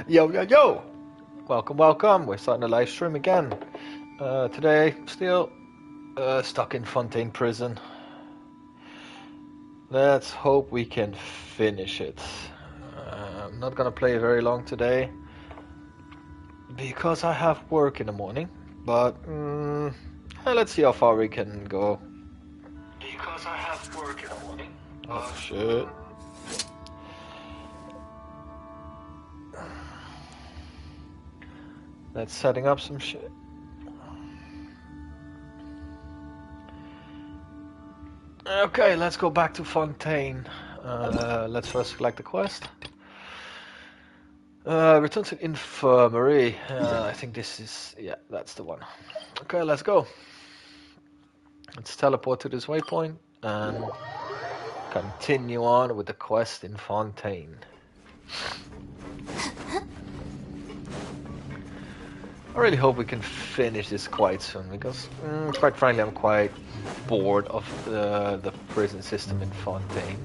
Yo, yo, yo! Welcome, welcome. We're starting a live stream again. Today, still stuck in Fontaine prison. Let's hope we can finish it. I'm not gonna play very long today because I have work in the morning. But let's see how far we can go. Because I have work in the morning. Oh shit. That's setting up some shit. Okay, let's go back to Fontaine. Let's first select the quest. Return to infirmary. I think this is... yeah, that's the one. Okay, let's go. Let's teleport to this waypoint and continue on with the quest in Fontaine. I really hope we can finish this quite soon because, quite frankly, I'm quite bored of the prison system in Fontaine.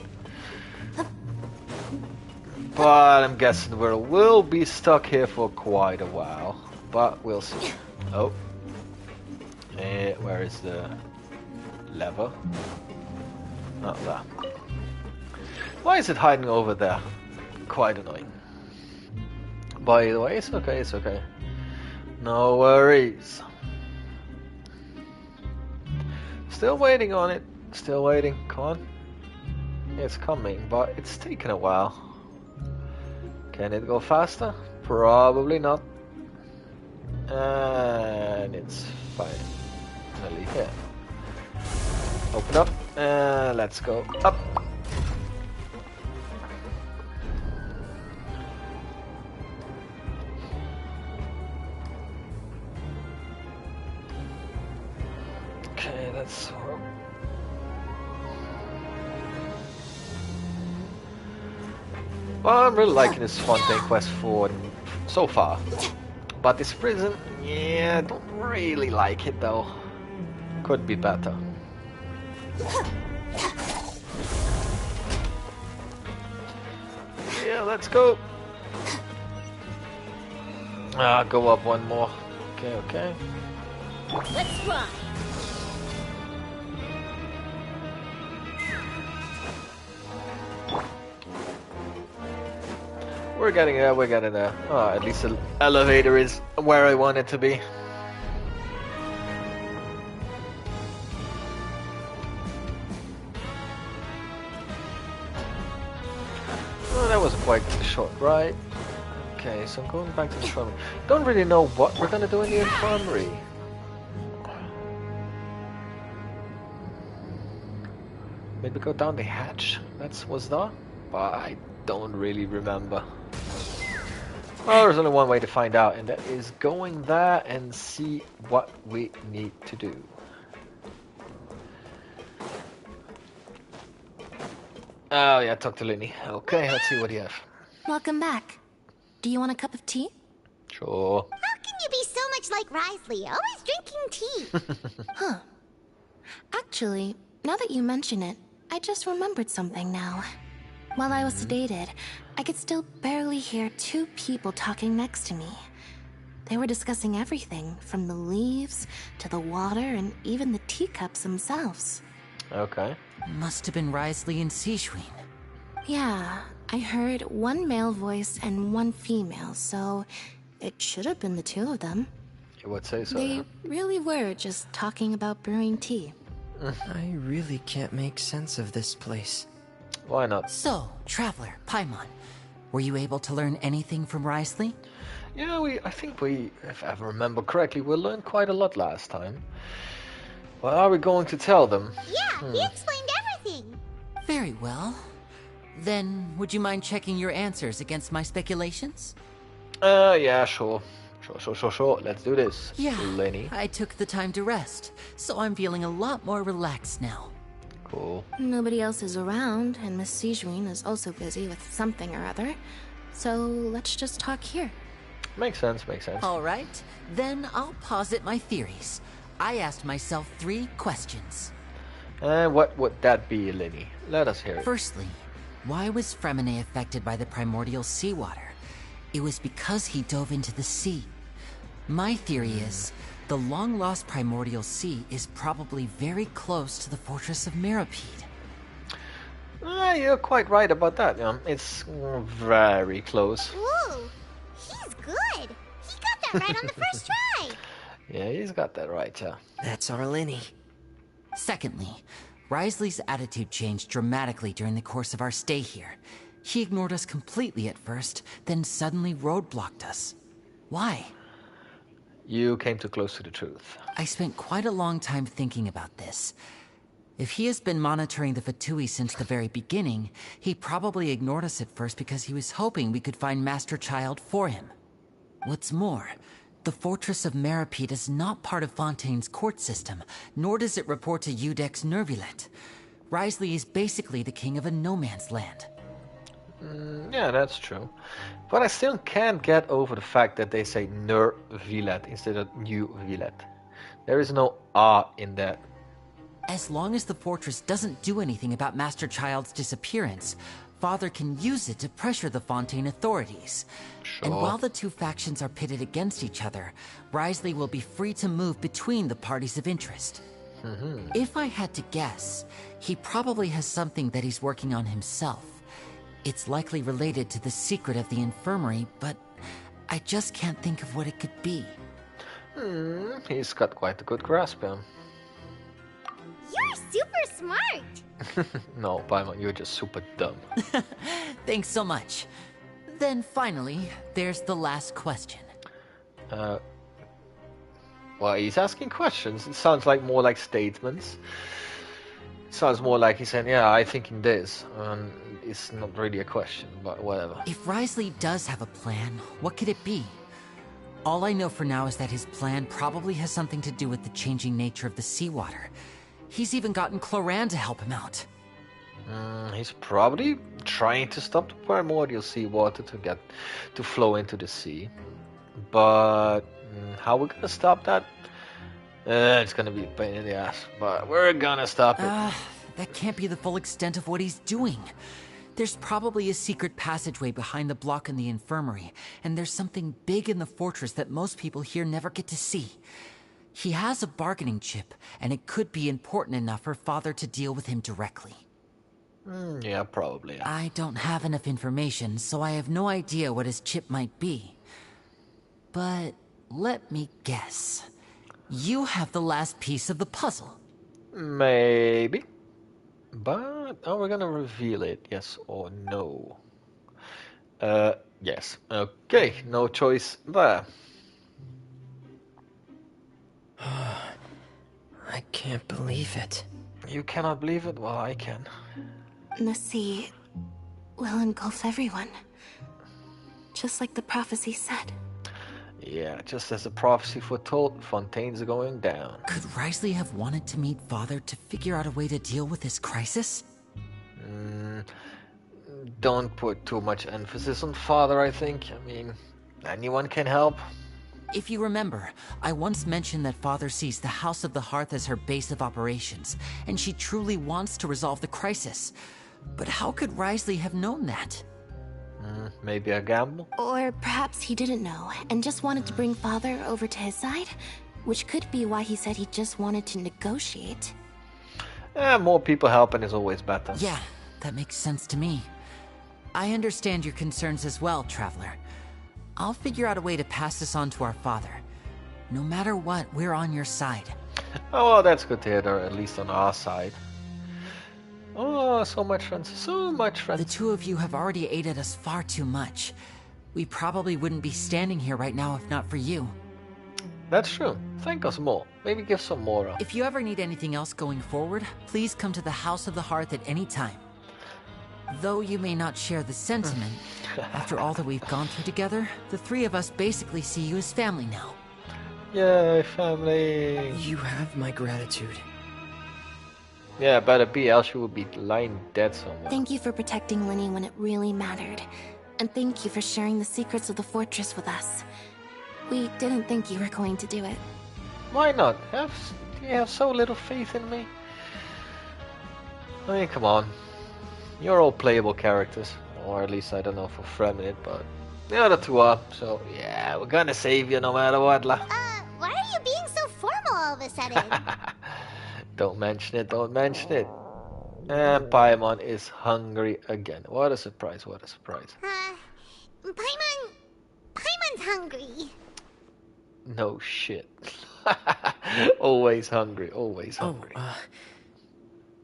But I'm guessing we'll be stuck here for quite a while. But we'll see. Oh. Where is the lever? Oh, there. Why is it hiding over there? Quite annoying. By the way, it's okay, it's okay. No worries. Still waiting on it. Still waiting. Come on. It's coming, but it's taking a while. Can it go faster? Probably not. And it's finally here. Open up. And let's go up. Okay, that's... well, I'm really liking this Fontaine quest for so far. But this prison, yeah, I don't really like it though. Could be better. Yeah, let's go. Go up one more. Okay, okay. Let's run. We're getting there, we're getting there. Oh, at least the elevator is where I want it to be. Oh, that was quite a short ride. Okay, so I'm going back to the infirmary. Don't really know what we're gonna do in the infirmary. Maybe go down the hatch? Was that? But I don't really remember. Well, there's only one way to find out, and that is going there and see what we need to do. Oh yeah, talk to Linny. Okay, let's see what you have. Welcome back. Do you want a cup of tea? Sure. How can you be so much like Risley, always drinking tea? Huh. Actually, now that you mention it, I just remembered something now. While I was sedated, I could still barely hear two people talking next to me. They were discussing everything, from the leaves to the water and even the teacups themselves. Okay. Must have been Risley and Sijwin. Yeah, I heard one male voice and one female, so it should have been the two of them. You would say so. They really were just talking about brewing tea. I really can't make sense of this place. Why not? So, Traveler, Paimon, were you able to learn anything from Risley? Yeah, I think if I remember correctly, we learned quite a lot last time. What are we going to tell them? Yeah, he explained everything. Very well. Then, would you mind checking your answers against my speculations? Yeah, sure. Sure. Let's do this. Yeah, Lenny. I took the time to rest, so I'm feeling a lot more relaxed now. Cool. Nobody else is around, and Miss Sijwin is also busy with something or other. So let's just talk here. Makes sense. All right, then I'll posit my theories. I asked myself 3 questions. And what would that be, Lenny? Let us hear it. Firstly, why was Fremine affected by the primordial seawater? It was because he dove into the sea. My theory is, the long-lost primordial sea is probably very close to the fortress of Meropide. You're quite right about that. It's very close. Ooh, he's good. He got that right on the first try. Yeah, he's got that right, yeah. That's our Linny. Secondly, Wriothesley's attitude changed dramatically during the course of our stay here. He ignored us completely at first, then suddenly roadblocked us. Why? You came too close to the truth. I spent quite a long time thinking about this. If he has been monitoring the Fatui since the very beginning, he probably ignored us at first because he was hoping we could find Master Child for him. What's more, the Fortress of Meropide is not part of Fontaine's court system, nor does it report to Udex Nervulet. Wriothesley is basically the king of a no-man's land. Yeah, that's true. But I still can't get over the fact that they say Nervulet instead of New Villet. There is no R in that. As long as the fortress doesn't do anything about Master Child's disappearance, Father can use it to pressure the Fontaine authorities. Sure. And while the two factions are pitted against each other, Wriothesley will be free to move between the parties of interest. If I had to guess, he probably has something that he's working on himself. It's likely related to the secret of the infirmary, but I just can't think of what it could be. He's got quite a good grasp on. You're super smart. No, Paimon, you're just super dumb. Thanks so much. Then finally, there's the last question. Well, he's asking questions. It sounds like more like statements. It sounds more like he's saying, yeah, I'm thinking this. And it's not really a question, but whatever. If Wriothesley does have a plan, what could it be? All I know for now is that his plan probably has something to do with the changing nature of the seawater. He's even gotten Cloran to help him out. He's probably trying to stop the primordial seawater to flow into the sea. But how we're gonna stop that? It's gonna be a pain in the ass, but we're gonna stop it. That can't be the full extent of what he's doing. There's probably a secret passageway behind the block in the infirmary, and there's something big in the fortress that most people here never get to see. He has a bargaining chip, and it could be important enough for Father to deal with him directly. Yeah, probably. Yeah. I don't have enough information, so I have no idea what his chip might be. But let me guess. You have the last piece of the puzzle. Maybe. But are we gonna reveal it, yes or no? Yes. Okay, no choice there. I can't believe it. You cannot believe it? Well, I can. The sea will engulf everyone. Just like the prophecy said. Yeah, just as the prophecy foretold, Fontaine's going down. Could Wriothesley have wanted to meet Father to figure out a way to deal with this crisis? Don't put too much emphasis on Father, I think. I mean, anyone can help. If you remember, I once mentioned that Father sees the House of the Hearth as her base of operations, and she truly wants to resolve the crisis. But how could Wriothesley have known that? Maybe a gamble? Or perhaps he didn't know and just wanted to bring Father over to his side, which could be why he said he just wanted to negotiate. More people helping is always better. Yeah, that makes sense to me. I understand your concerns as well, Traveler. I'll figure out a way to pass this on to our father. No matter what, we're on your side. Oh, well, that's good to hear, they're at least on our side. Oh, so much friends, so much friends. The two of you have already aided us far too much. We probably wouldn't be standing here right now if not for you. That's true. Thank us more. Maybe give some more. If you ever need anything else going forward, please come to the House of the Hearth at any time. Though you may not share the sentiment, after all that we've gone through together, the three of us basically see you as family now. Yay, family. You have my gratitude. Yeah, better be, else you will be lying dead somewhere. Thank you for protecting Linny when it really mattered. And thank you for sharing the secrets of the fortress with us. We didn't think you were going to do it. Why not? Do you have so little faith in me? I mean, come on. You're all playable characters. Or at least, I don't know for Freminute, but The other two are. So yeah, we're gonna save you no matter what, lah. Why are you being so formal all of a sudden? Don't mention it. Don't mention it. And Paimon is hungry again. What a surprise! What a surprise! Paimon's hungry. No shit. Always hungry. Always hungry.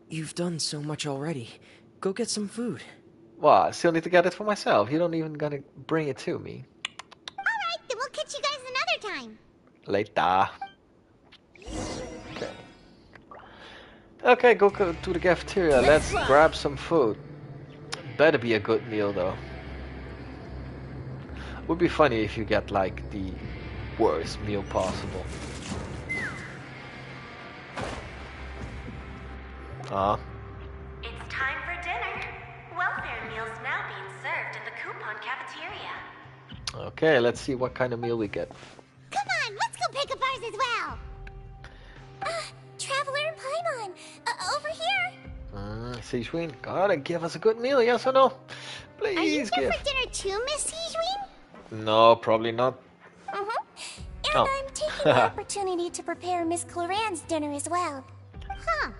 You've done so much already. Go get some food. Well, I still need to get it for myself. You don't even gonna bring it to me. Alright, then we'll catch you guys another time. Later. Okay. Okay, go to the cafeteria. Let's grab some food. Better be a good meal though. Would be funny if you get like the worst meal possible. It's time for dinner. Welfare meals now being served in the coupon cafeteria. Okay, let's see what kind of meal we get. Come on, let's go pick up ours as well. Traveler and Paimon, over here. Sijween, gotta give us a good meal, yes or no? Please Are you here give. for dinner too, Miss Sijween? No, probably not. And Oh. I'm taking the opportunity to prepare Miss Cloran's dinner as well. Huh.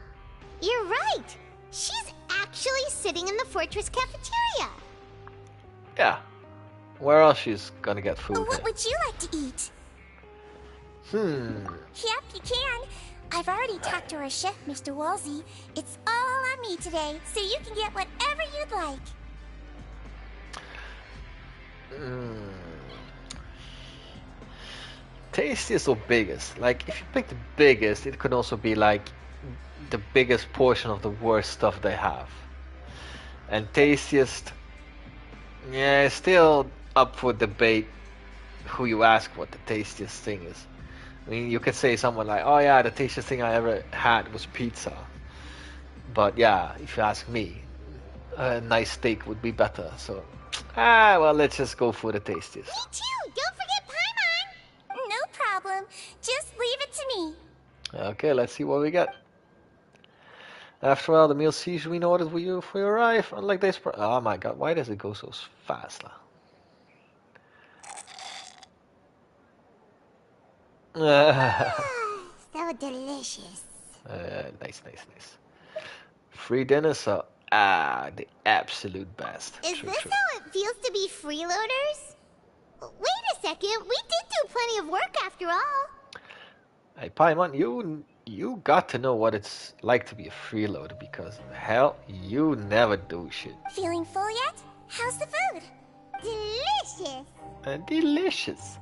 You're right. She's actually sitting in the fortress cafeteria. Yeah. Where else she's gonna get food? What would you like to eat? Yep, you can. I've already talked to our chef, Mr. Wolsey. It's all on me today, so you can get whatever you'd like. Tastiest or biggest? Like, if you pick the biggest, it could also be like the biggest portion of the worst stuff they have. And tastiest, yeah, still up for debate who you ask what the tastiest thing is. I mean, you could say someone like, oh yeah, the tastiest thing I ever had was pizza. But yeah, if you ask me, a nice steak would be better. So, well, let's just go for the tastiest. Me too! Don't forget Paimon! No problem. Just leave it to me. Okay, let's see what we get. After all, the meal Sijween ordered for you for your arrive. Unlike this, oh my god, why does it go so fast? So delicious. Nice. Free dinner, so the absolute best. Is True, this true. how it feels to be freeloaders? Wait a second, we did do plenty of work after all. Hey, Paimon, you got to know what it's like to be a freeloader because hell, you never do shit. Feeling full yet? How's the food? Delicious. Delicious.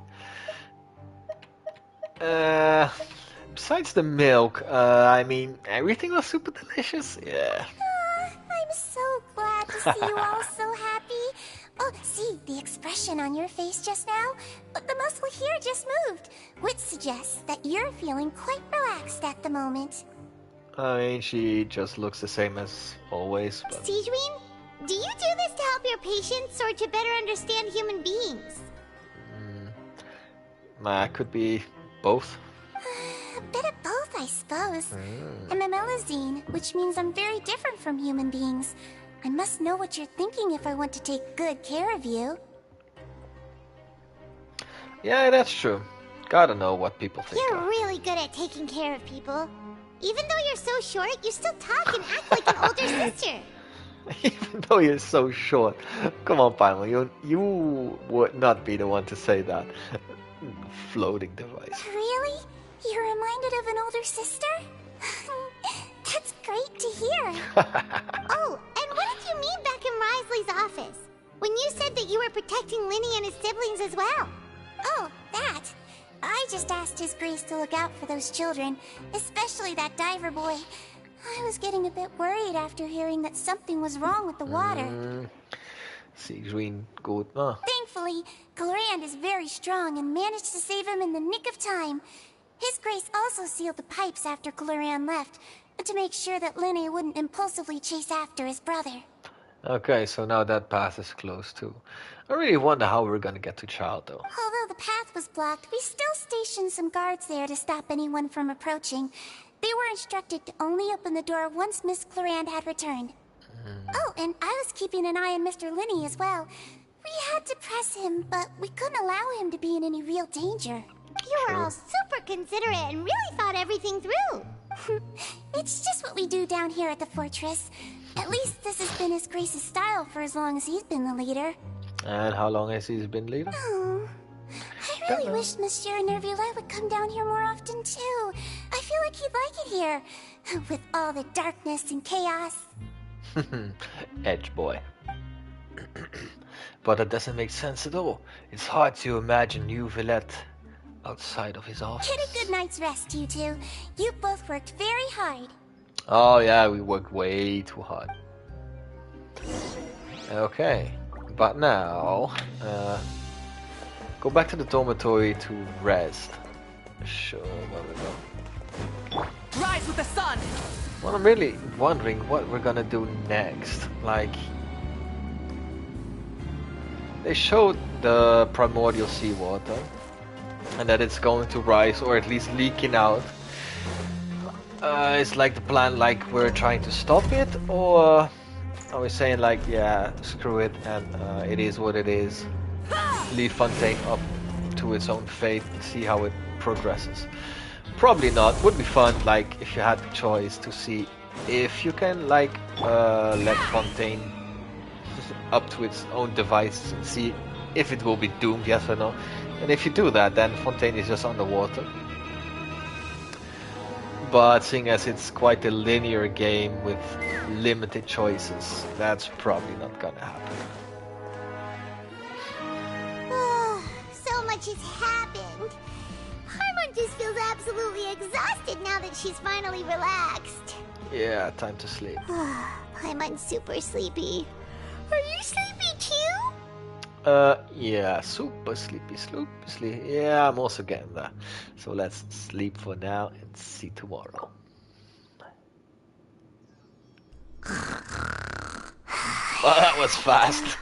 Besides the milk, I mean, everything was super delicious. Yeah. I'm so glad to see you all so happy. Oh, see, the expression on your face just now? The muscle here just moved, which suggests that you're feeling quite relaxed at the moment. I mean, she just looks the same as always, but... Sijween, do you do this to help your patients or to better understand human beings? Could be both. A bit of both, I suppose. I'm a melazine, which means I'm very different from human beings. I must know what you're thinking if I want to take good care of you. Yeah, that's true. Gotta know what people think. You're really good at taking care of people. Even though you're so short, you still talk and act like an older sister. Even though you're so short. Come on, Paimon, you would not be the one to say that. Floating device. Really? You're reminded of an older sister? That's great to hear. Oh, and what did you mean back in Risley's office? When you said that you were protecting Linny and his siblings as well? Oh, that. I just asked His Grace to look out for those children, especially that diver boy. I was getting a bit worried after hearing that something was wrong with the water. Sijween, good. Thankfully, Clorand is very strong and managed to save him in the nick of time. His Grace also sealed the pipes after Clorand left, to make sure that Linny wouldn't impulsively chase after his brother. Okay, so now that path is closed too. I really wonder how we're gonna get to Child though. Although the path was blocked, we still stationed some guards there to stop anyone from approaching. They were instructed to only open the door once Miss Clorand had returned. Oh, and I was keeping an eye on Mr. Linny as well. We We had to press him, but we couldn't allow him to be in any real danger. You were all super considerate and really thought everything through. It's just what we do down here at the fortress. At least this has been His Grace's style for as long as he's been the leader. And how long has he been leader? Oh, I really wish Monsieur Nervula would come down here more often too. I feel like he'd like it here, with all the darkness and chaos. Edge boy. But that doesn't make sense at all. It's hard to imagine you, Villette, outside of his office. Get a good night's rest, you two. You both worked very hard. Oh yeah, we worked way too hard. Okay, but now go back to the dormitory to rest. Sure, where we go. Rise with the sun! Well, I'm really wondering what we're gonna do next. Like, they showed the primordial seawater and that it's going to rise or at least leaking out. Is like the plan, like we're trying to stop it, or are we saying like, yeah, screw it and it is what it is, leave Fontaine up to its own fate, see how it progresses? Probably not. Would be fun, like if you had the choice to see if you can like let Fontaine up to its own devices and see if it will be doomed, yes or no. And if you do that, then Fontaine is just underwater. But seeing as it's quite a linear game with limited choices, that's probably not gonna happen. So much has happened. Paimon just feels absolutely exhausted now that she's finally relaxed. Yeah, time to sleep. Paimon's super sleepy. Are you sleepy too? Yeah, super sleepy. Yeah, I'm also getting there. So let's sleep for now and see tomorrow. Well, that was fast.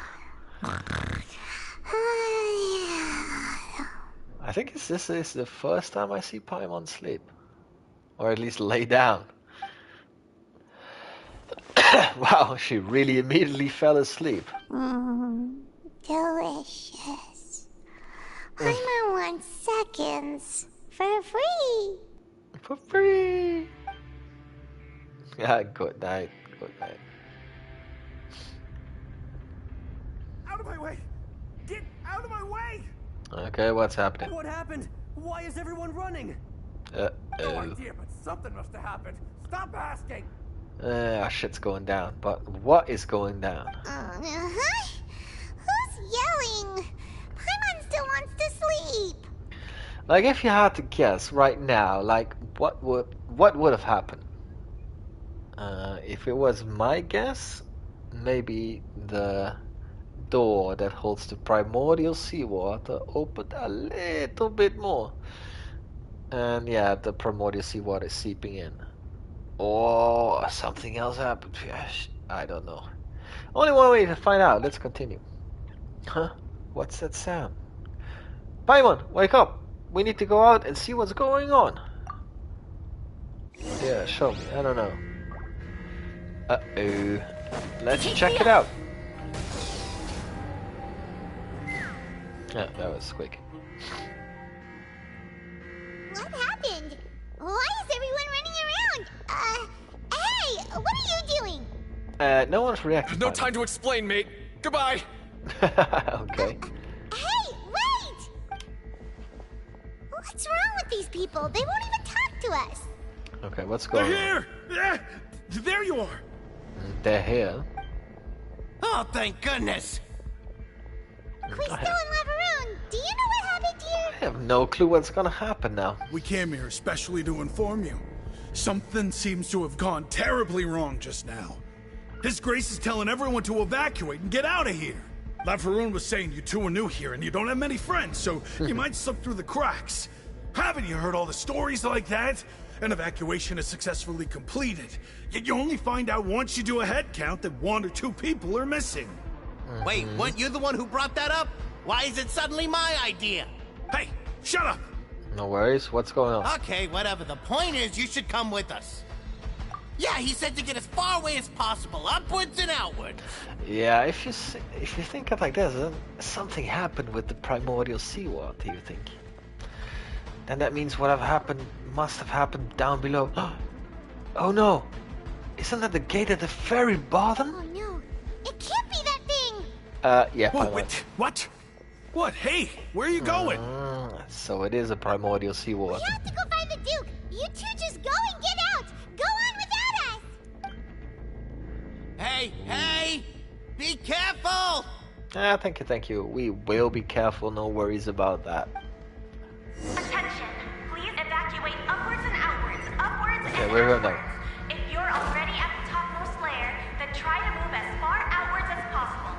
I think this is the first time I see Paimon sleep. Or at least lay down. Wow, she really immediately fell asleep. Delicious. Paimon wants seconds. For free. For free. Yeah, good night. Good night. Out of my way! Get out of my way! Okay, what's happening? What happened? Why is everyone running? No idea, but something must have happened. Stop asking! Shit's going down. But what is going down? Who's yelling? Paimon still wants to sleep. Like, if you had to guess right now, like, what would have happened? If it was my guess, maybe the door that holds the primordial seawater opened a little bit more. And yeah, the primordial seawater is seeping in. Or something else happened. I don't know. Only one way to find out. Let's continue. Huh? What's that sound? Paimon, wake up! We need to go out and see what's going on. Yeah, show me. I don't know. Uh-oh. Let's check it out. Yeah, that was quick. What happened? Why is everyone running around? Hey, what are you doing? No one's reacting. There's no time to explain, mate. Goodbye. Okay. Hey, wait! What's wrong with these people? They won't even talk to us. Okay, what's going on? They're here! There you are! They're here. Oh, thank goodness! We're still in Lavaroon. Do you know what happened here? I have no clue what's gonna happen now. We came here especially to inform you. Something seems to have gone terribly wrong just now. His Grace is telling everyone to evacuate and get out of here. Lavaroon was saying you two are new here and you don't have many friends, so you might slip through the cracks. Haven't you heard all the stories like that? An evacuation is successfully completed, yet you only find out once you do a head count that 1 or 2 people are missing. Wait, weren't you the one who brought that up? Why is it suddenly my idea? Hey, shut up! No worries. What's going on? Okay, whatever. The point is, you should come with us. Yeah, he said to get as far away as possible, upwards and outward. Yeah, if you think of it like this, then something happened with the primordial seawater. You think? Then that means whatever happened must have happened down below. Oh no! Isn't that the gate at the very bottom? Oh no! It can't be that thing! Yeah. Whoa, wait, what? What? Hey, where are you going? So it is a primordial We seawater. have to go find the Duke! You two just go and get out! Go on without us! Hey, hey! Be careful! Thank you. We will be careful, no worries about that. Attention! Please evacuate upwards and outwards, upwards Okay, and we're going outwards. down. If you're already at the topmost layer, then try to move as far outwards as possible.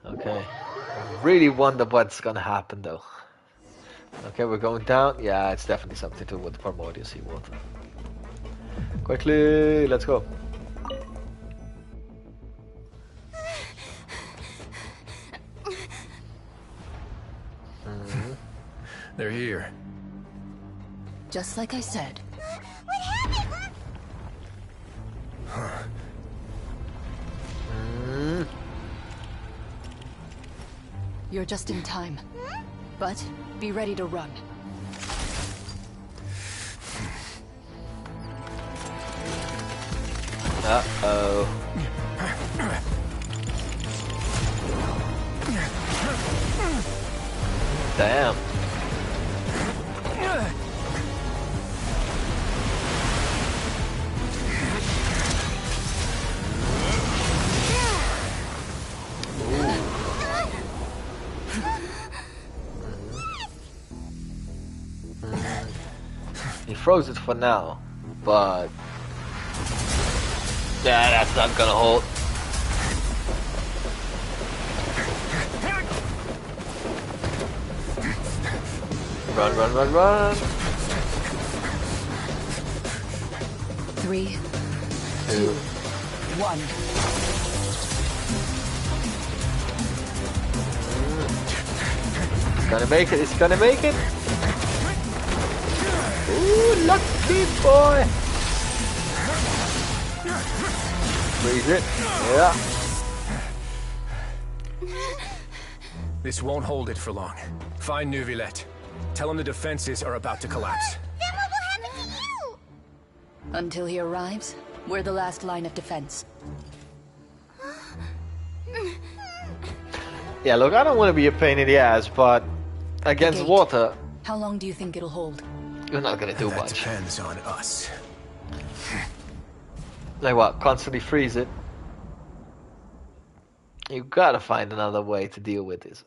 Okay. I really wonder what's gonna happen though. Okay, we're going down. Yeah, it's definitely something to do with the primordial seawater. Quickly, let's go. They're here. Just like I said. What happened? You're just in time. But be ready to run. Uh-oh. Damn. He froze it for now, but yeah, that's not gonna hold. Run, run, run, run! 3, 2, 1. It's gonna make it, it's gonna make it! Ooh, lucky boy! Freeze it, yeah. This won't hold it for long. Find Neuvillette. Tell him the defenses are about to collapse. Then what will happen to you? Until he arrives, we're the last line of defense. Yeah, look, I don't want to be a pain in the ass, but against gate. water, How long do you think it'll hold? you're not gonna do That much. depends on us. Like what? Constantly freeze it? You gotta find another way to deal with this.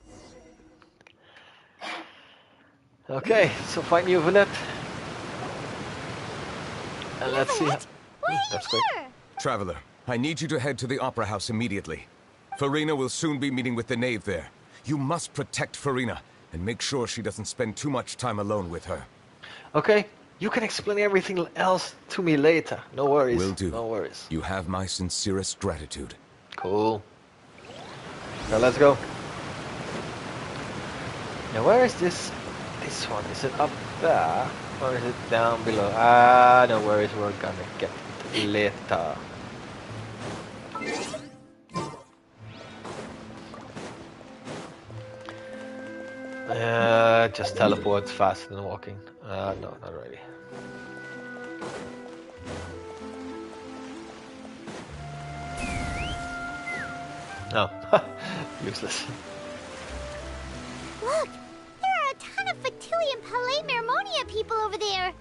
Okay, so find Neuvillette. And let's see. Why are you That's great. here? Traveler, I need you to head to the Opera House immediately. Farina will soon be meeting with the knave there. You must protect Farina, and make sure she doesn't spend too much time alone with her. Okay, you can explain everything else to me later. No worries. Will do. No worries. You have my sincerest gratitude. Cool. Now let's go. Now where is this one? Is it up there? Or is it down below? Ah, no worries, we're gonna get it later. Just teleports faster than walking. No, not really. No, useless. Look! There are a ton of Fatui and Palais Mermonia people over there!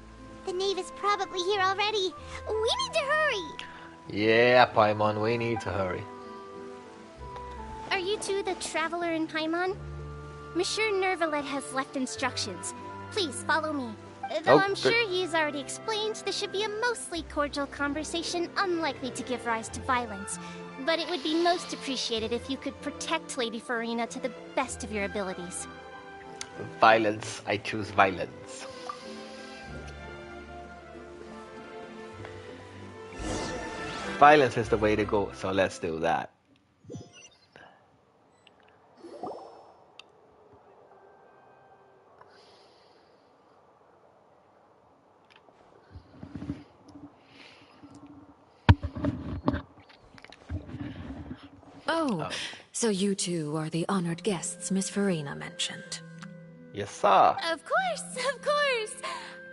The knave is probably here already. We need to hurry! Yeah, Paimon, we need to hurry. Are you two the traveler in Paimon? Monsieur Neuvillette has left instructions. Please follow me. Though I'm sure he's already explained, this should be a mostly cordial conversation, unlikely to give rise to violence. But it would be most appreciated if you could protect Lady Farina to the best of your abilities. Violence, I choose violence. Violence is the way to go, so let's do that. Oh, so you two are the honored guests Miss Farina mentioned. Yes, sir. Of course, of course.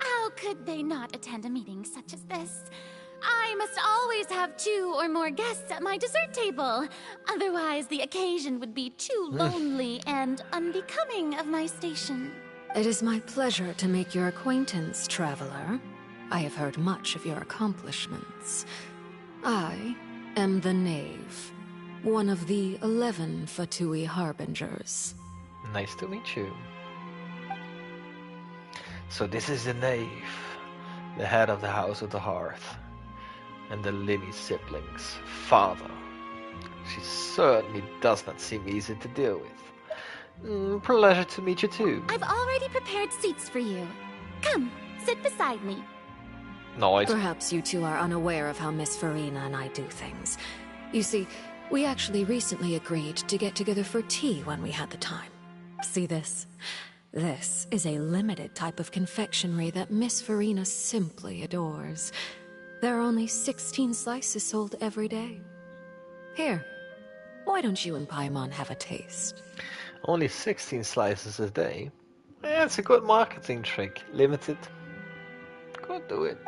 How could they not attend a meeting such as this? I must always have 2 or more guests at my dessert table. Otherwise, the occasion would be too lonely and unbecoming of my station. It is my pleasure to make your acquaintance, traveler. I have heard much of your accomplishments. I am the Knave, one of the 11 Fatui Harbingers. Nice to meet you. So this is the Knave, the head of the House of the Hearth, and the Lily siblings' father. She certainly does not seem easy to deal with. Pleasure to meet you too. I've already prepared seats for you. Come, sit beside me. Nice. Perhaps you two are unaware of how Miss Farina and I do things. You see, we actually recently agreed to get together for tea when we had the time. See this? This is a limited type of confectionery that Miss Farina simply adores. There are only 16 slices sold every day. Here, why don't you and Paimon have a taste? Only 16 slices a day? That's a good marketing trick. Limited. Go do it.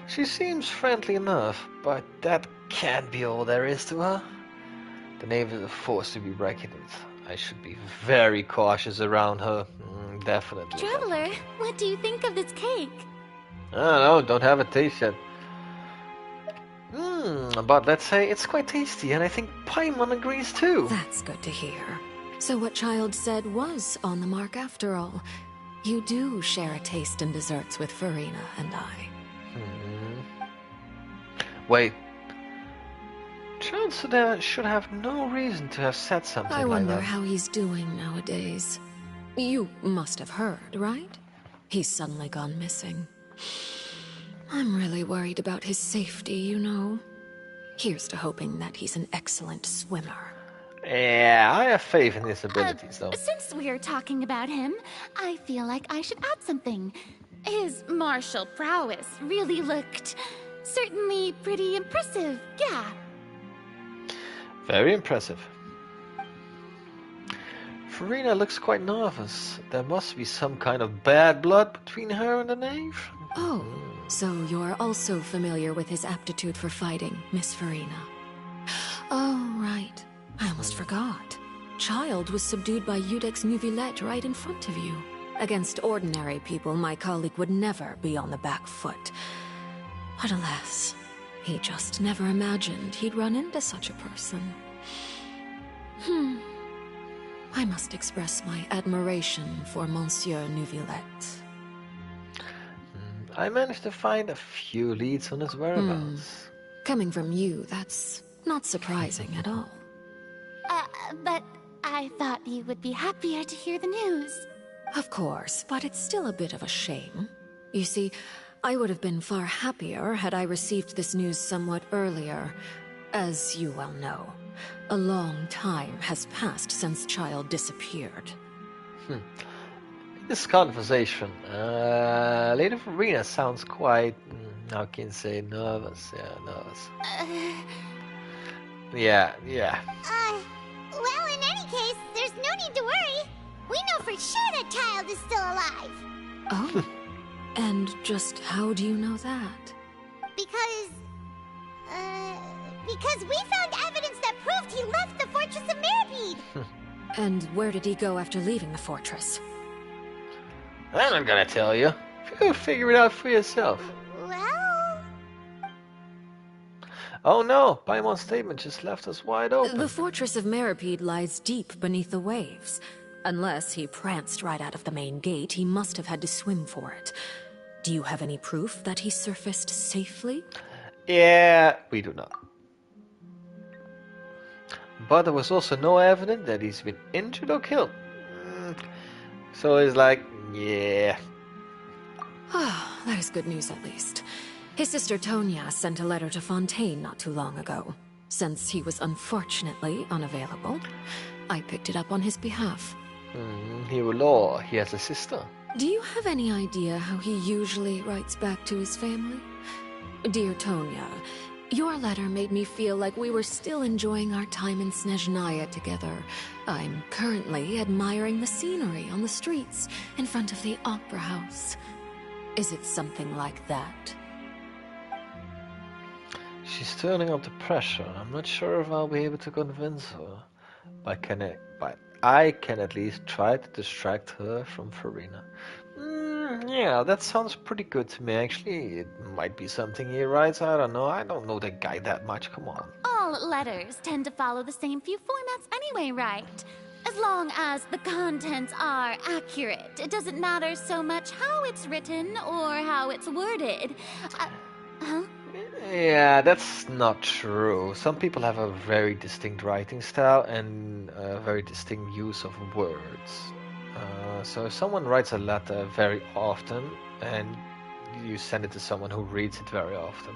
She seems friendly enough, but that can't be all there is to her. The Knave is a force to be reckoned with. I should be very cautious around her. Definitely. Traveler, what do you think of this cake? I don't know, don't have a taste yet. But let's say it's quite tasty, and I think Paimon agrees too. That's good to hear. So what Child said was on the mark after all. You do share a taste in desserts with Farina and I. Wait. Child should have no reason to have said something like that. I wonder how he's doing nowadays. You must have heard, right? He's suddenly gone missing. I'm really worried about his safety, you know. Here's to hoping that he's an excellent swimmer. Yeah, I have faith in his abilities, though. Since we're talking about him, I feel like I should add something. His martial prowess really looked certainly pretty impressive, yeah. Very impressive. Farina looks quite nervous. There must be some kind of bad blood between her and the Knave. Oh, so you're also familiar with his aptitude for fighting, Miss Farina. Oh, right. I almost forgot. Child was subdued by Udex Neuvillette right in front of you. Against ordinary people, my colleague would never be on the back foot. But alas, he just never imagined he'd run into such a person. I must express my admiration for Monsieur Neuvillette. I managed to find a few leads on his whereabouts. Coming from you, that's not surprising at all. But I thought you would be happier to hear the news. Of course, but it's still a bit of a shame. You see, I would have been far happier had I received this news somewhat earlier. As you well know, a long time has passed since Child disappeared. This conversation, Lady Farina sounds quite, how can you say, nervous? Yeah, nervous. Yeah. Well, in any case, there's no need to worry. We know for sure that Child is still alive. Oh? And just how do you know that? Because we found evidence that proved he left the Fortress of Meripede. And where did he go after leaving the fortress? I'm not gonna tell you. You figure it out for yourself. Well... Oh no, Paimon's statement just left us wide open. The Fortress of Meripede lies deep beneath the waves. Unless he pranced right out of the main gate, he must have had to swim for it. Do you have any proof that he surfaced safely? Yeah, we do not. But there was also no evidence that he's been injured or killed. So it's like, yeah. Ah, that is good news at least. His sister Tonya sent a letter to Fontaine not too long ago. Since he was unfortunately unavailable, I picked it up on his behalf. Hero law, he has a sister. Do you have any idea how he usually writes back to his family? Dear Tonya, Your letter made me feel like we were still enjoying our time in Snezhnaya together. I'm currently admiring the scenery on the streets in front of the opera house. Is it something like that? She's turning up the pressure. I'm not sure if I'll be able to convince her. But I can at least try to distract her from Farina. Yeah, that sounds pretty good to me, actually. It might be something he writes, I don't know. I don't know the guy that much, come on. All letters tend to follow the same few formats anyway, right? As long as the contents are accurate, it doesn't matter so much how it's written or how it's worded. Huh? Yeah, that's not true. Some people have a very distinct writing style and a very distinct use of words. So if someone writes a letter very often and you send it to someone who reads it very often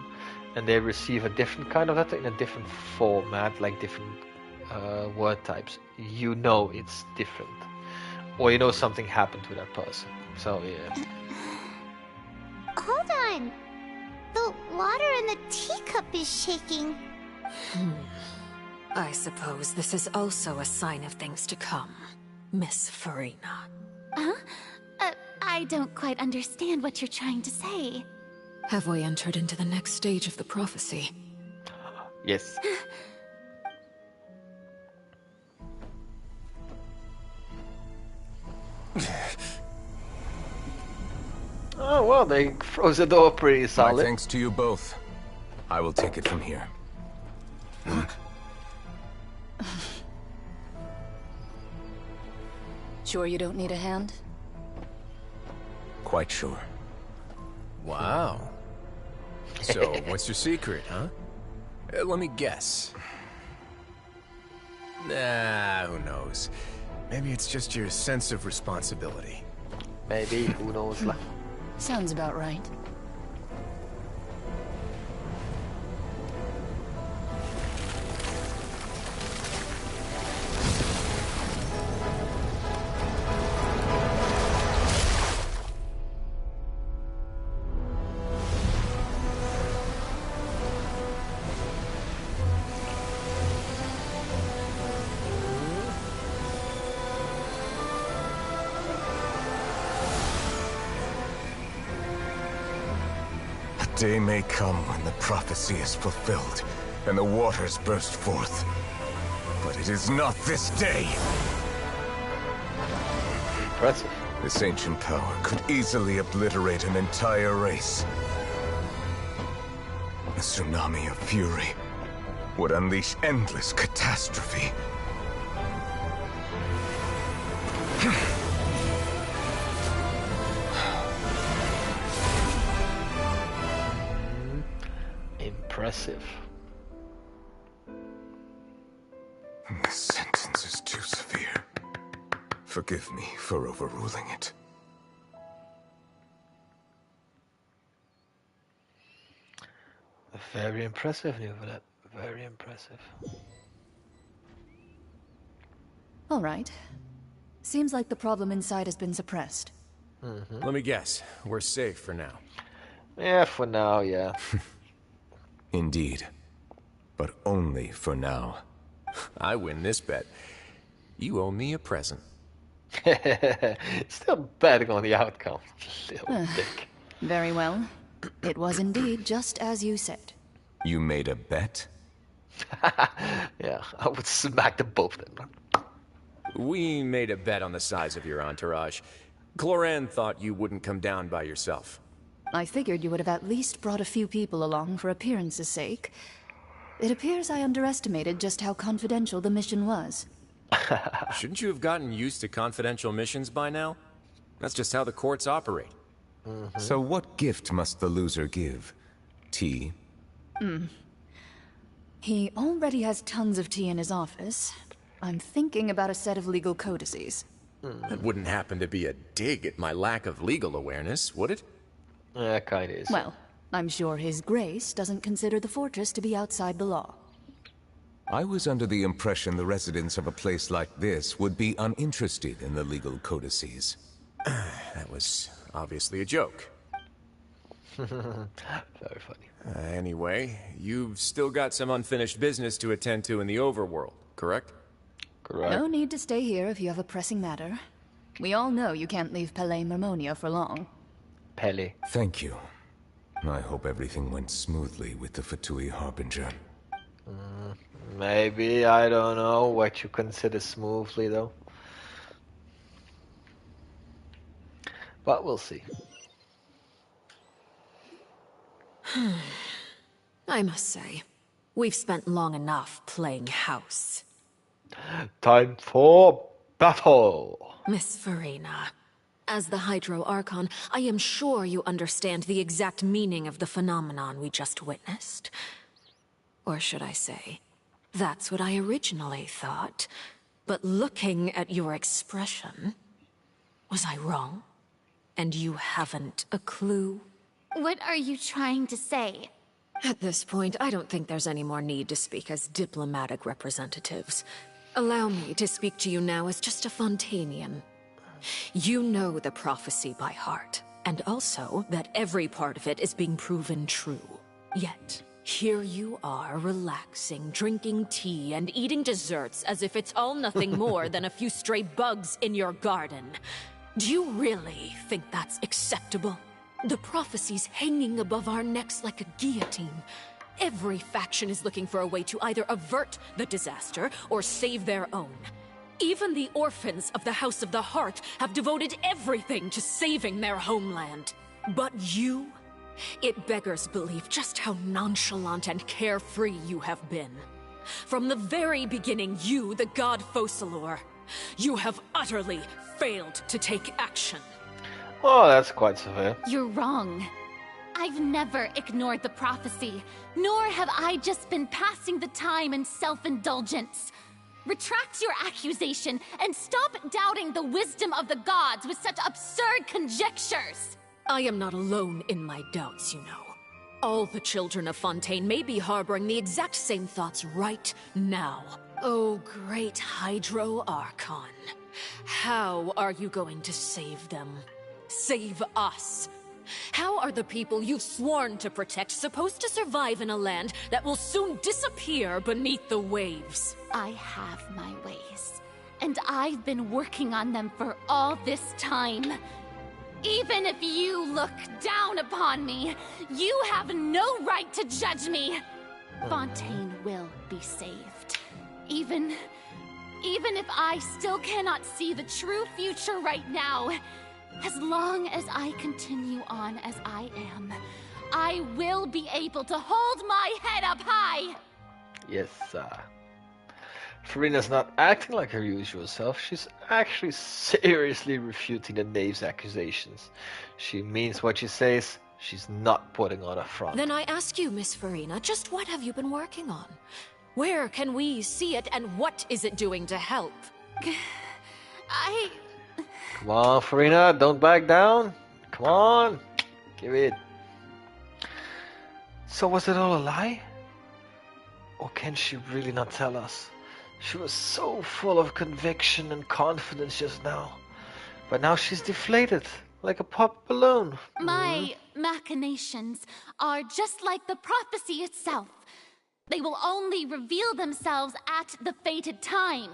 and they receive a different kind of letter in a different format, like different word types, you know it's different. Or you know something happened to that person. So yeah. Hold on. The water in the teacup is shaking. I suppose this is also a sign of things to come, Miss Farina. Huh? I don't quite understand what you're trying to say. Have we entered into the next stage of the prophecy? Yes. Oh, well, they froze the door pretty solid. My thanks to you both. I will take it from here. Sure you don't need a hand? Quite sure. Wow. So, what's your secret, huh? Let me guess. Nah, who knows? Maybe it's just your sense of responsibility. Maybe, who knows? Sounds about right. Day may come when the prophecy is fulfilled, and the waters burst forth. But it is not this day! Impressive. This ancient power could easily obliterate an entire race. A tsunami of fury would unleash endless catastrophe. Impressive. This sentence is too severe. Forgive me for overruling it. Very impressive, Nuvelet. Very impressive. All right. Seems like the problem inside has been suppressed. Let me guess. We're safe for now. Yeah, for now, yeah. Indeed. But only for now. I win this bet. You owe me a present. Still betting on the outcome. Little dick. Very well. It was indeed just as you said. You made a bet? Yeah, I would smack the both of them. We made a bet on the size of your entourage. Cloran thought you wouldn't come down by yourself. I figured you would have at least brought a few people along for appearance's sake. It appears I underestimated just how confidential the mission was. Shouldn't you have gotten used to confidential missions by now? That's just how the courts operate. So what gift must the loser give? Tea? He already has tons of tea in his office. I'm thinking about a set of legal codices. That wouldn't happen to be a dig at my lack of legal awareness, would it? Yeah, kinda is. Well, I'm sure His Grace doesn't consider the fortress to be outside the law. I was under the impression the residents of a place like this would be uninterested in the legal codices. That was obviously a joke. Very funny. Anyway, you've still got some unfinished business to attend to in the overworld, correct? Correct. No need to stay here if you have a pressing matter. We all know you can't leave Pele Mermonia for long. Pele. Thank you. I hope everything went smoothly with the Fatui Harbinger. Maybe, I don't know what you consider smoothly though. But we'll see. I must say, we've spent long enough playing house. Time for battle! Miss Farina, as the Hydro Archon, I am sure you understand the exact meaning of the phenomenon we just witnessed. Or should I say, that's what I originally thought. But looking at your expression, was I wrong? And you haven't a clue? What are you trying to say? At this point, I don't think there's any more need to speak as diplomatic representatives. Allow me to speak to you now as just a Fontainian. You know the prophecy by heart, and also that every part of it is being proven true. Yet, here you are relaxing, drinking tea, and eating desserts as if it's all nothing more than a few stray bugs in your garden. Do you really think that's acceptable? The prophecy's hanging above our necks like a guillotine. Every faction is looking for a way to either avert the disaster or save their own. Even the orphans of the House of the Heart have devoted everything to saving their homeland. But you? It beggars belief just how nonchalant and carefree you have been. From the very beginning, you, the god Focalor, you have utterly failed to take action. Oh, that's quite severe. You're wrong. I've never ignored the prophecy, nor have I just been passing the time in self-indulgence. Retract your accusation and stop doubting the wisdom of the gods with such absurd conjectures. I am not alone in my doubts, you know. All the children of Fontaine may be harboring the exact same thoughts right now. Oh, great Hydro Archon. How are you going to save them? Save us? How are the people you've sworn to protect supposed to survive in a land that will soon disappear beneath the waves? I have my ways, and I've been working on them for all this time. Even if you look down upon me, you have no right to judge me. Fontaine will be saved. Even if I still cannot see the true future right now, as long as I continue on as I am, I will be able to hold my head up high. Yes, Farina's not acting like her usual self. She's actually seriously refuting the knave's accusations. She means what she says. She's not putting on a front. Then I ask you, Miss Farina, just what have you been working on? Where can we see it, and what is it doing to help? Come on, Farina, don't back down. Come on, give it. So was it all a lie? Or can she really not tell us? She was so full of conviction and confidence just now. But now she's deflated, like a popped balloon. My machinations are just like the prophecy itself. They will only reveal themselves at the fated time.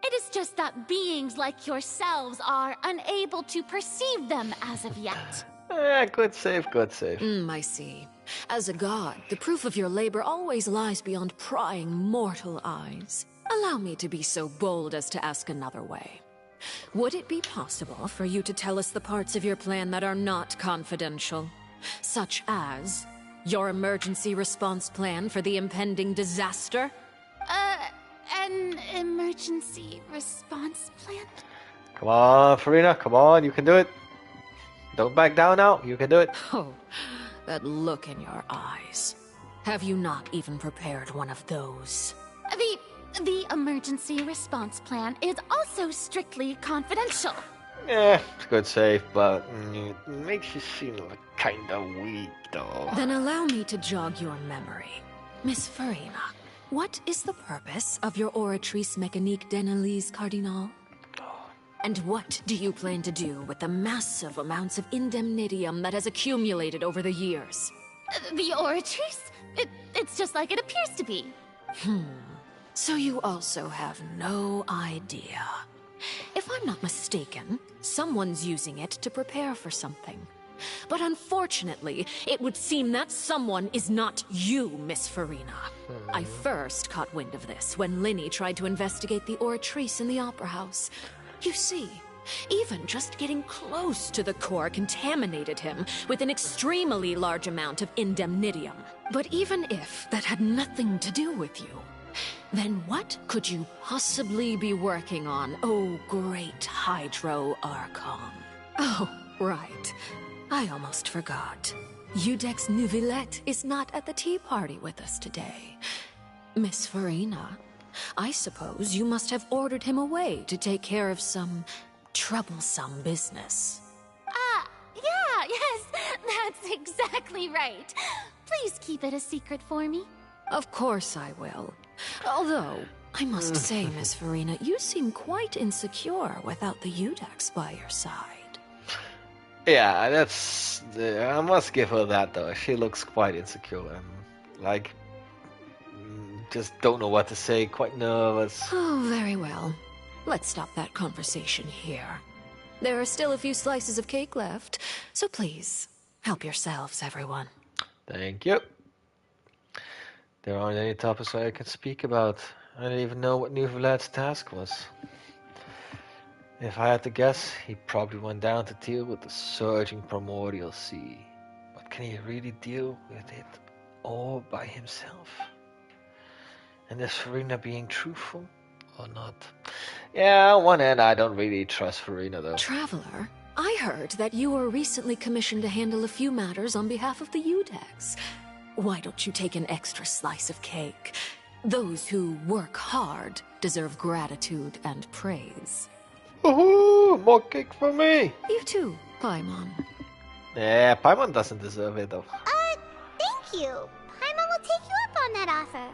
It is just that beings like yourselves are unable to perceive them as of yet. Good save, good save. I see. As a god, the proof of your labor always lies beyond prying mortal eyes. Allow me to be so bold as to ask another way. Would it be possible for you to tell us the parts of your plan that are not confidential? Such as your emergency response plan for the impending disaster? An emergency response plan? Come on, Farina, come on, you can do it. Don't back down now, you can do it. Oh, that look in your eyes. Have you not even prepared one of those? The emergency response plan is also strictly confidential. Good save, but it makes you seem like kinda weak, though. Then allow me to jog your memory. Miss Farina, what is the purpose of your Oratrice Mécanique d'Analyse Cardinal? And what do you plan to do with the massive amounts of indemnitium that has accumulated over the years? The Oratrice? It's just like it appears to be. So you also have no idea. If I'm not mistaken, someone's using it to prepare for something. But unfortunately, it would seem that someone is not you, Miss Farina. I first caught wind of this when Linny tried to investigate the Oratrice in the Opera House. You see, even just getting close to the core contaminated him with an extremely large amount of indemnitium. But even if that had nothing to do with you, then what could you possibly be working on, oh great Hydro Archon? Oh, right. I almost forgot. Udex Neuvillette is not at the tea party with us today. Miss Farina, I suppose you must have ordered him away to take care of some troublesome business. Yeah, yes, that's exactly right. Please keep it a secret for me. Of course I will. Although, I must say, Miss Farina, you seem quite insecure without the Udex by your side. Yeah, that's... I must give her that, though. She looks quite insecure and, like, just don't know what to say, quite nervous. Oh, very well. Let's stop that conversation here. There are still a few slices of cake left, so please, help yourselves, everyone. Thank you. There aren't any topics I can speak about. I didn't even know what Neuvillette's task was. If I had to guess, he probably went down to deal with the surging primordial sea. But can he really deal with it all by himself? And is Farina being truthful or not? Yeah, on one hand, I don't really trust Farina, though. Traveler, I heard that you were recently commissioned to handle a few matters on behalf of the Udex. Why don't you take an extra slice of cake? Those who work hard deserve gratitude and praise. Woohoo! More cake for me! You too, Paimon. Yeah, Paimon doesn't deserve it, though. Thank you. Paimon will take you up on that offer.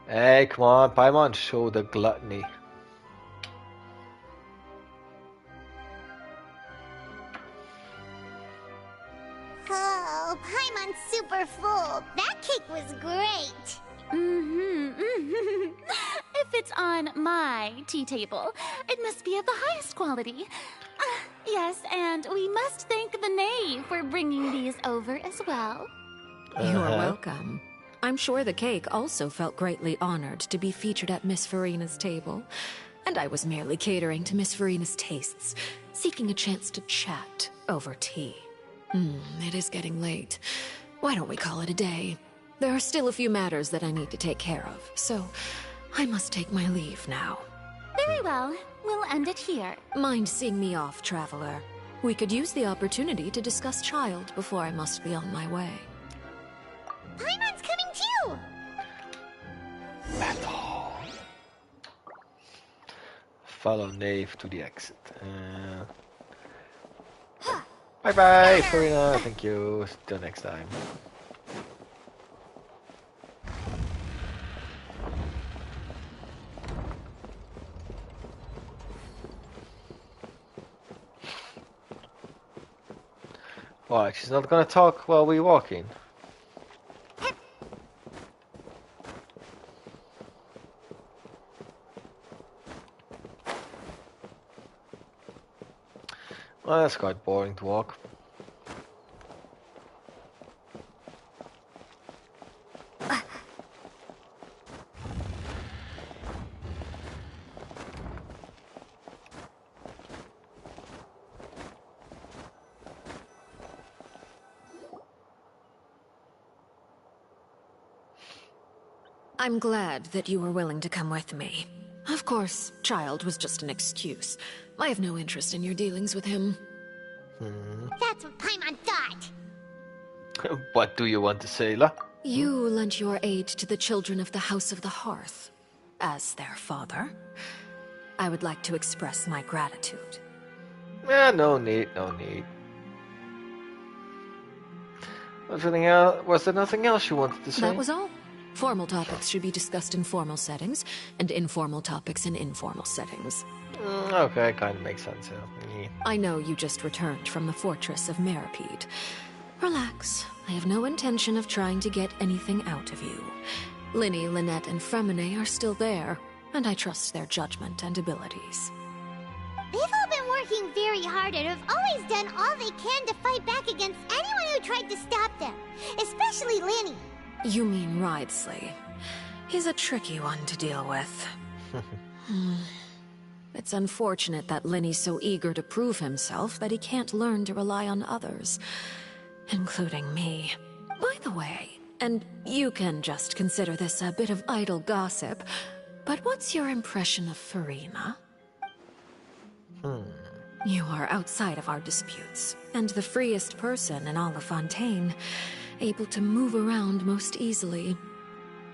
Hey, come on, Paimon, show the gluttony. Oh, Paimon's super full. That cake was great. If it's on my tea table, it must be of the highest quality. Yes, and we must thank the knave for bringing these over as well. You're welcome. I'm sure the cake also felt greatly honored to be featured at Miss Farina's table. And I was merely catering to Miss Farina's tastes, seeking a chance to chat over tea. It is getting late. Why don't we call it a day? There are still a few matters that I need to take care of, so I must take my leave now. Very well. We'll end it here. Mind seeing me off, Traveler? We could use the opportunity to discuss Child before I must be on my way. Paimon's coming too! Battle. Follow Knave to the exit. Bye-bye, Farina. Thank you. Till next time. What? She's not gonna talk while we're walking? Well, that's quite boring to walk. I'm glad that you were willing to come with me. Of course, Child was just an excuse. I have no interest in your dealings with him. That's what Paimon thought. What do you want to say, La? You lent your aid to the children of the House of the Hearth. As their father, I would like to express my gratitude. No need, no need. Was there nothing else you wanted to say? That was all. Formal topics should be discussed in formal settings, and informal topics in informal settings. Okay, kind of makes sense, yeah. I know you just returned from the fortress of Meripede. Relax. I have no intention of trying to get anything out of you. Linny, Lynette, and Fremine are still there, and I trust their judgment and abilities. They've all been working very hard and have always done all they can to fight back against anyone who tried to stop them, especially Linny. You mean Ridesley. He's a tricky one to deal with. It's unfortunate that Linny's so eager to prove himself that he can't learn to rely on others, including me. By the way, and you can just consider this a bit of idle gossip, but what's your impression of Furina? You are outside of our disputes, and the freest person in all of Fontaine, able to move around most easily.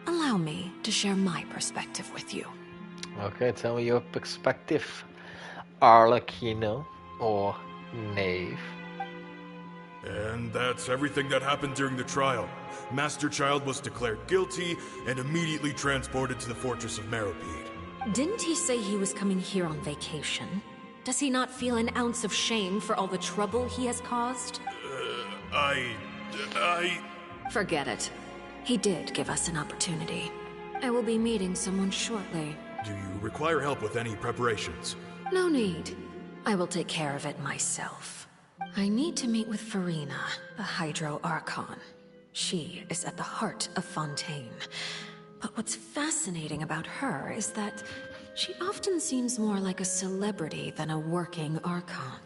Allow me to share my perspective with you. Okay, tell me your perspective, Arlecchino, or Knave. And that's everything that happened during the trial. Master Child was declared guilty and immediately transported to the Fortress of Meripede. Didn't he say he was coming here on vacation? Does he not feel an ounce of shame for all the trouble he has caused? Forget it. He did give us an opportunity. I will be meeting someone shortly. Do you require help with any preparations? No need. I will take care of it myself. I need to meet with Furina, the Hydro Archon. She is at the heart of Fontaine. But what's fascinating about her is that she often seems more like a celebrity than a working Archon.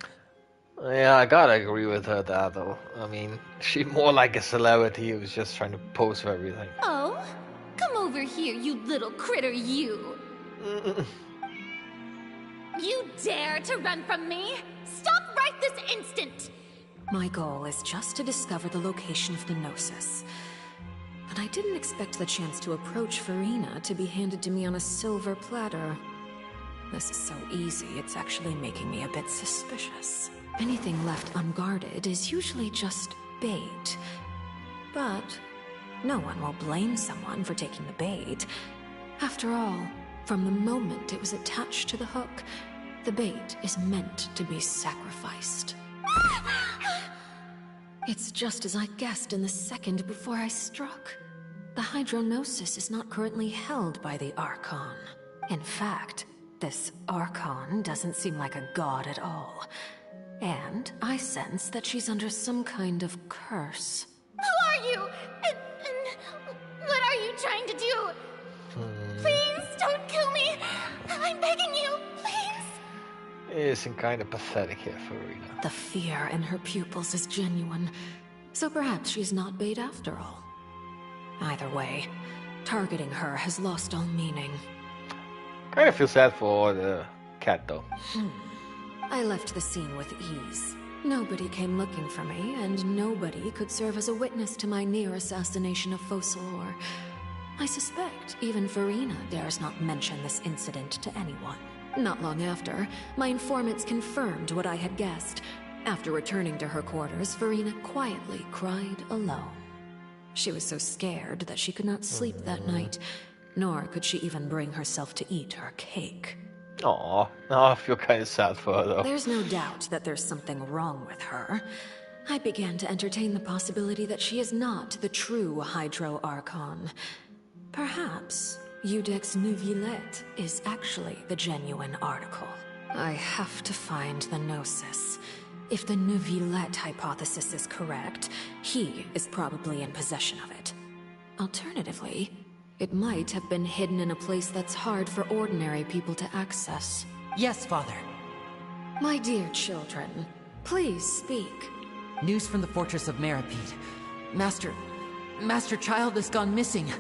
Yeah, I gotta agree with her there, though. I mean, she's more like a celebrity who's just trying to pose for everything. Oh, come over here, you little critter, you. You dare to run from me? Stop right this instant! My goal is just to discover the location of the Gnosis. But I didn't expect the chance to approach Furina to be handed to me on a silver platter. This is so easy, it's actually making me a bit suspicious. Anything left unguarded is usually just bait. But no one will blame someone for taking the bait. After all, from the moment it was attached to the hook, the bait is meant to be sacrificed. It's just as I guessed in the second before I struck. The Hydronosis is not currently held by the Archon. In fact, this Archon doesn't seem like a god at all. And I sense that she's under some kind of curse. Who are you? And what are you trying to do? Please, don't kill me! I'm begging you, please! It's kind of pathetic here, Furina. The fear in her pupils is genuine, so perhaps she's not bait after all. Either way, targeting her has lost all meaning. Kind of feel sad for the cat, though. I left the scene with ease. Nobody came looking for me, and nobody could serve as a witness to my near assassination of Focalor. I suspect even Furina dares not mention this incident to anyone. Not long after, my informants confirmed what I had guessed. After returning to her quarters, Furina quietly cried alone. She was so scared that she could not sleep that night, nor could she even bring herself to eat her cake. Aww, I feel kind of sad for her, though. There's no doubt that there's something wrong with her. I began to entertain the possibility that she is not the true Hydro Archon. Perhaps Iudex Neuvillette is actually the genuine article. I have to find the Gnosis. If the Neuvillette hypothesis is correct, he is probably in possession of it. Alternatively, it might have been hidden in a place that's hard for ordinary people to access. Yes, Father. My dear children, please speak. News from the Fortress of Meripede. Master Child has gone missing.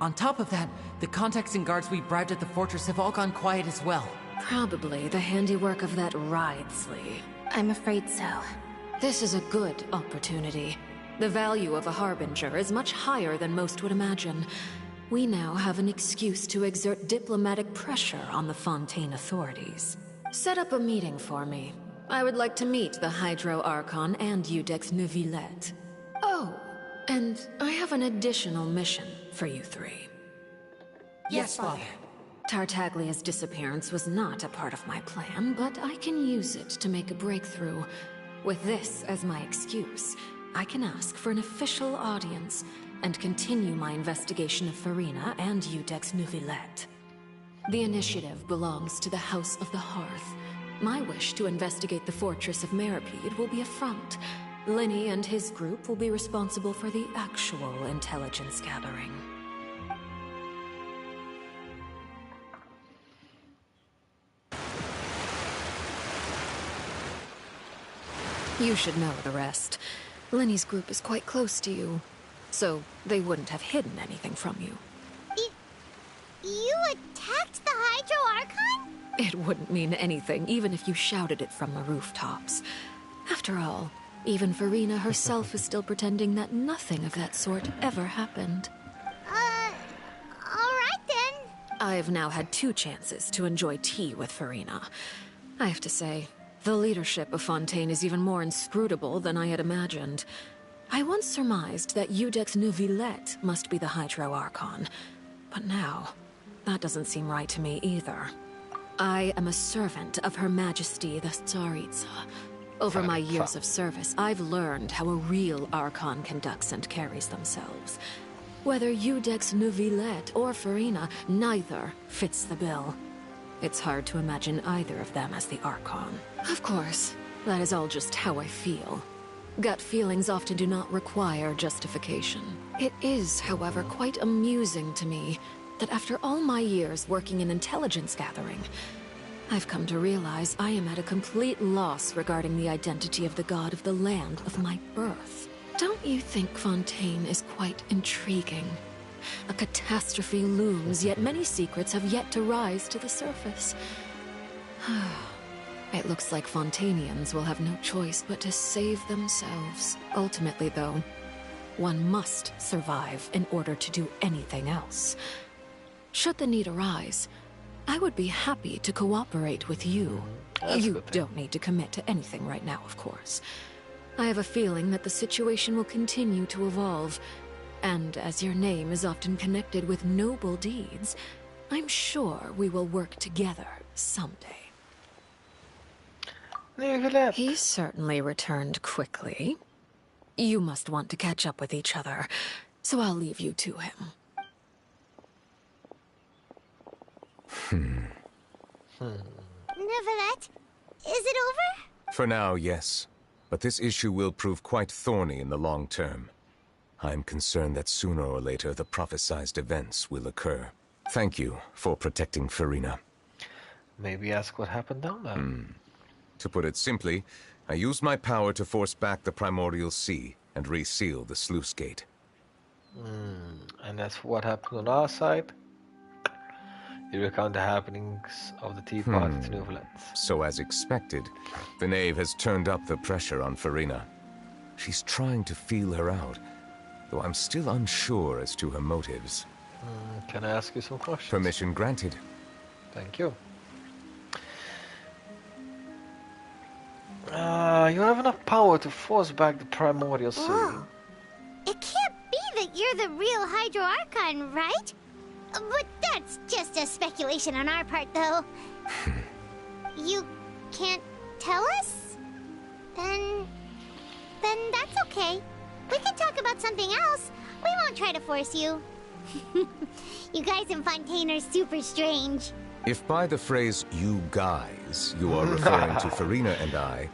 On top of that, the contacts and guards we bribed at the fortress have all gone quiet as well. Probably the handiwork of that Ridesley. I'm afraid so. This is a good opportunity. The value of a Harbinger is much higher than most would imagine. We now have an excuse to exert diplomatic pressure on the Fontaine authorities. Set up a meeting for me. I would like to meet the Hydro Archon and Iudex Neuvillette. Oh, and I have an additional mission for you three. Yes, Father. Tartaglia's disappearance was not a part of my plan, but I can use it to make a breakthrough. With this as my excuse, I can ask for an official audience and continue my investigation of Farina and Iudex Neuvillette. The initiative belongs to the House of the Hearth. My wish to investigate the Fortress of Meripede will be a front. Lenny and his group will be responsible for the actual intelligence gathering. You should know the rest. Lenny's group is quite close to you, so they wouldn't have hidden anything from you. You attacked the Hydro Archon? It wouldn't mean anything, even if you shouted it from the rooftops. After all, even Farina herself is still pretending that nothing of that sort ever happened. Alright then. I've now had 2 chances to enjoy tea with Farina. I have to say, the leadership of Fontaine is even more inscrutable than I had imagined. I once surmised that Iudex Neuvillette must be the Hydro Archon, but now, that doesn't seem right to me either. I am a servant of Her Majesty the Tsaritsa. Over my years of service, I've learned how a real Archon conducts and carries themselves. Whether Iudex Neuvillette or Farina, neither fits the bill. It's hard to imagine either of them as the Archon. Of course, that is all just how I feel. Gut feelings often do not require justification. It is, however, quite amusing to me that after all my years working in intelligence gathering, I've come to realize I am at a complete loss regarding the identity of the god of the land of my birth. Don't you think Fontaine is quite intriguing? A catastrophe looms, yet many secrets have yet to rise to the surface. It looks like Fontainians will have no choice but to save themselves. Ultimately, though, one must survive in order to do anything else. Should the need arise, I would be happy to cooperate with you. You don't need to commit to anything right now, of course. I have a feeling that the situation will continue to evolve, and as your name is often connected with noble deeds, I'm sure we will work together someday. He certainly returned quickly. You must want to catch up with each other, so I'll leave you to him. Neuvillette, is it over? For now, yes. But this issue will prove quite thorny in the long term. I'm concerned that sooner or later the prophesized events will occur. Thank you for protecting Farina. Maybe ask what happened down there. To put it simply, I used my power to force back the Primordial Sea and reseal the sluice gate. And that's what happened on our side. You recount the happenings of the tea party to Neuvillette. So as expected, the knave has turned up the pressure on Farina. She's trying to feel her out, though I'm still unsure as to her motives. Can I ask you some questions? Permission granted. Thank you. You have enough power to force back the Primordial Sea. Whoa. It can't be that you're the real Hydro Archon, right? But that's just a speculation on our part, though. You can't tell us? Then that's okay. We can talk about something else. We won't try to force you. You guys in Fontaine are super strange. If by the phrase, you guys, you are referring to Farina and I,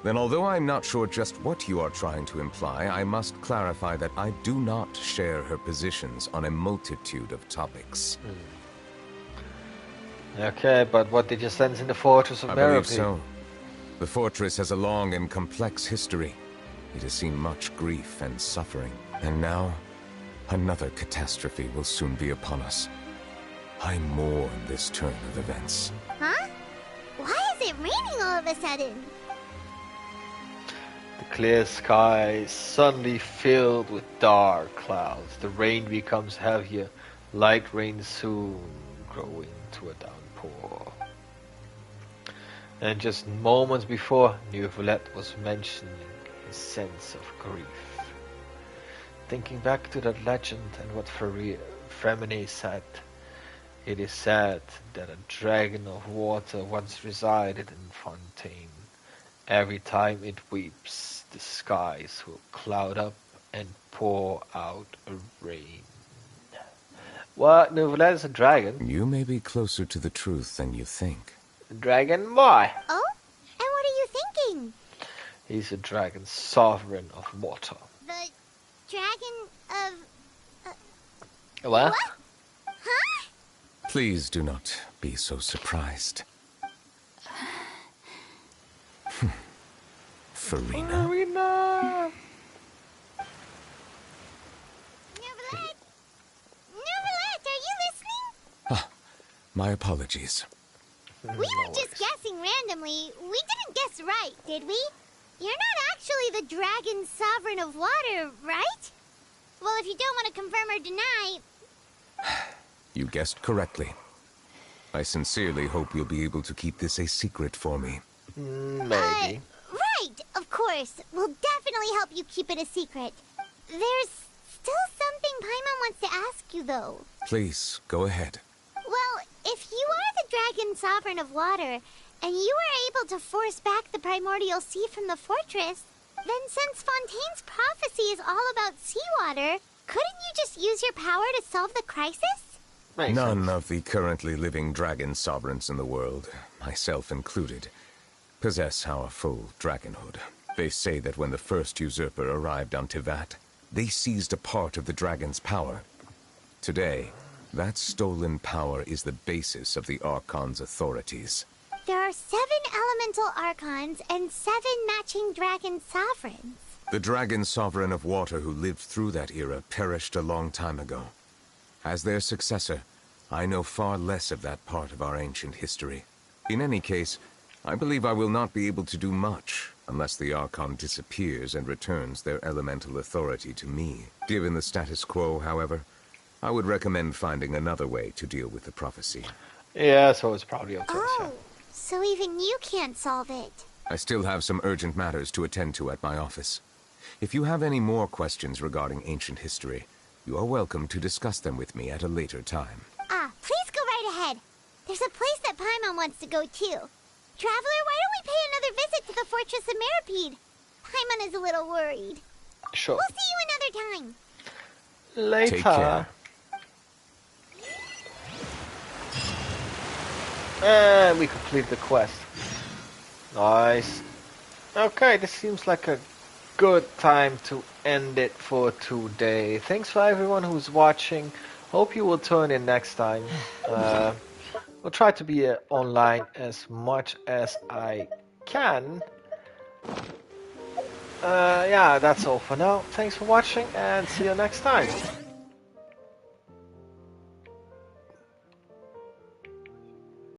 then although I'm not sure just what you are trying to imply, I must clarify that I do not share her positions on a multitude of topics. Okay, but what did you sense in the Fortress of Meripede? I believe so. The fortress has a long and complex history. It has seen much grief and suffering. And now, another catastrophe will soon be upon us. I mourn this turn of events. Huh? Why is it raining all of a sudden? The clear sky is suddenly filled with dark clouds. The rain becomes heavier. Light rain soon growing to a downpour. And just moments before, Neuvillette was mentioning his sense of grief. Thinking back to that legend and what Femine said, It is said that a dragon of water once resided in Fontaine. Every time it weeps, the skies will cloud up and pour out a rain. What? Neuvillette is a dragon? You may be closer to the truth than you think. Dragon boy. Oh? And what are you thinking? He's a dragon sovereign of water. The dragon of... What? Huh? Please do not be so surprised. Farina? Farina! Neuvillette, are you listening? Ah, my apologies. We were just guessing randomly. We didn't guess right, did we? You're not actually the dragon sovereign of water, right? Well, if you don't want to confirm or deny... You guessed correctly. I sincerely hope you'll be able to keep this a secret for me. Maybe. Right, of course. We'll definitely help you keep it a secret. There's still something Paimon wants to ask you, though. Please, go ahead. Well, if you are the dragon sovereign of water, and you were able to force back the primordial sea from the fortress, then since Fontaine's prophecy is all about seawater, couldn't you just use your power to solve the crisis? None of the currently living dragon sovereigns in the world, myself included, possess our full dragonhood. They say that when the first usurper arrived on Tivat, they seized a part of the dragon's power. Today, that stolen power is the basis of the Archon's authorities. There are 7 elemental archons and 7 matching dragon sovereigns. The dragon sovereign of water who lived through that era perished a long time ago. As their successor, I know far less of that part of our ancient history. In any case, I believe I will not be able to do much unless the Archon disappears and returns their elemental authority to me. Given the status quo, however, I would recommend finding another way to deal with the prophecy. Yeah, so it's probably okay. Oh, so even you can't solve it. I still have some urgent matters to attend to at my office. If you have any more questions regarding ancient history, you are welcome to discuss them with me at a later time. Please go right ahead. There's a place that Paimon wants to go too. Traveler, why don't we pay another visit to the Fortress of Meripede? Paimon is a little worried. Sure. We'll see you another time. Later. Take care. And we complete the quest. Nice. Okay, this seems like a good time to end it for today. Thanks for everyone who's watching. Hope you will tune in next time. We'll try to be online as much as I can. Yeah, that's all for now. Thanks for watching and see you next time.